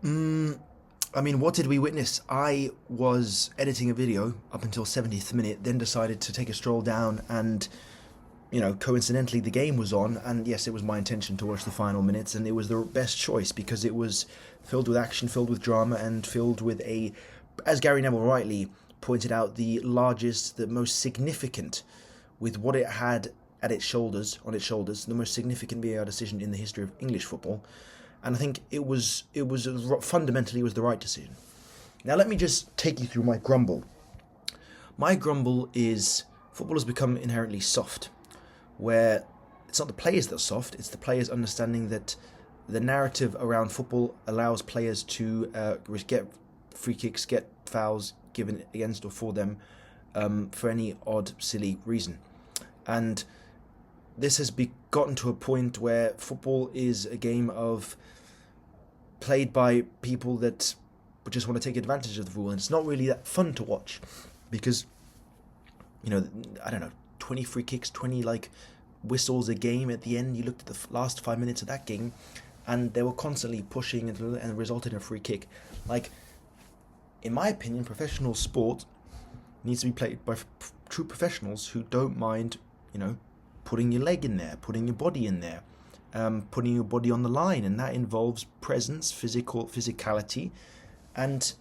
I mean, what did we witness? I was editing a video up until 70th minute, then decided to take a stroll down and, coincidentally the game was on, and yes, it was my intention to watch the final minutes, and it was the best choice because it was filled with action, filled with drama, and filled with as Gary Neville rightly pointed out, the largest, the most significant, with what it had on its shoulders, the most significant VAR decision in the history of English football. And I think fundamentally it was the right decision. Now let me just take you through my grumble. My grumble is football has become inherently soft, where it's not the players that are soft, it's the players understanding that the narrative around football allows players to get free kicks, get fouls given against or for them for any odd, silly reason. And this has gotten to a point where football is a game played by people that just want to take advantage of the rule, and it's not really that fun to watch because, I don't know, 20 free kicks, 20 whistles a game at the end. You looked at the last 5 minutes of that game, and they were constantly pushing and resulted in a free kick. In my opinion, professional sport needs to be played by true professionals who don't mind, putting your leg in there, putting your body in there, putting your body on the line, and that involves presence, physicality, and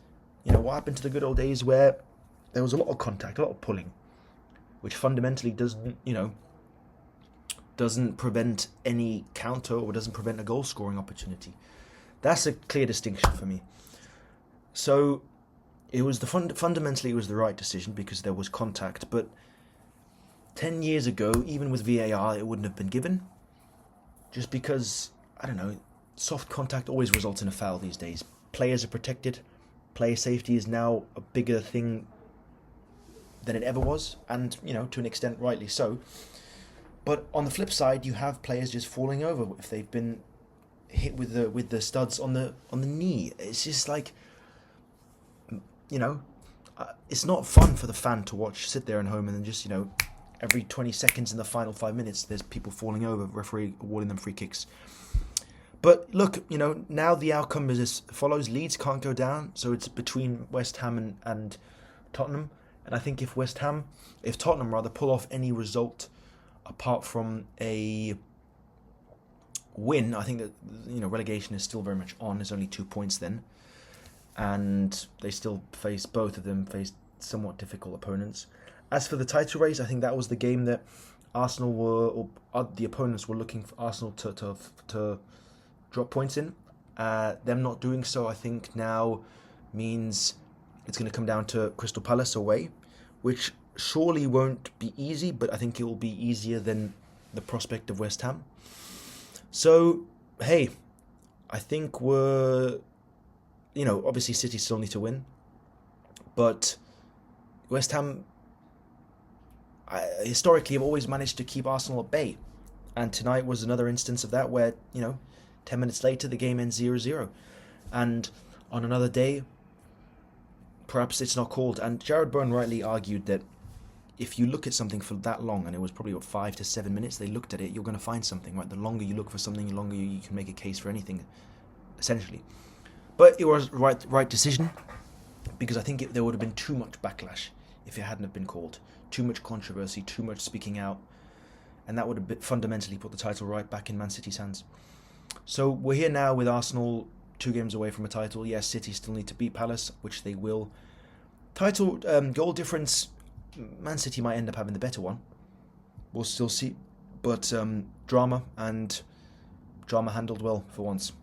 what happened to the good old days where there was a lot of contact, a lot of pulling, which fundamentally doesn't prevent any counter or doesn't prevent a goal scoring opportunity. That's a clear distinction for me. So it was fundamentally it was the right decision because there was contact, but 10 years ago, even with VAR, it wouldn't have been given. Just because, I don't know, soft contact always results in a foul these days. Players are protected. Player safety is now a bigger thing than it ever was, and, to an extent, rightly so. But on the flip side, you have players just falling over if they've been hit with the studs on the knee. It's just it's not fun for the fan to watch, sit there at home and then just, every 20 seconds in the final 5 minutes, there's people falling over, referee awarding them free kicks. But look, now the outcome is as follows. Leeds can't go down, so it's between West Ham and Tottenham. And I think if Tottenham pull off any result apart from a win, I think that, relegation is still very much on. There's only 2 points then. And they still both of them face somewhat difficult opponents. As for the title race, I think that was the game that Arsenal the opponents were looking for Arsenal to drop points in. Them not doing so, I think now means it's going to come down to Crystal Palace away, which surely won't be easy, but I think it will be easier than the prospect of West Ham. So, hey, I think obviously City still need to win, but West Ham historically have always managed to keep Arsenal at bay, and tonight was another instance of that where 10 minutes later the game ends 0-0, and on another day perhaps it's not called. And Jared Byrne rightly argued that if you look at something for that long, and it was probably 5 to 7 minutes they looked at it, you're going to find something, right? The longer you look for something, the longer you can make a case for anything, essentially. But it was right decision, because I think there would have been too much backlash if it hadn't have been called. Too much controversy, too much speaking out, and that would have fundamentally put the title right back in Man City's hands. So we're here now with Arsenal 2 games away from a title. Yes, City still need to beat Palace, which they will. Title goal difference, Man City might end up having the better one. We'll still see, but drama handled well for once.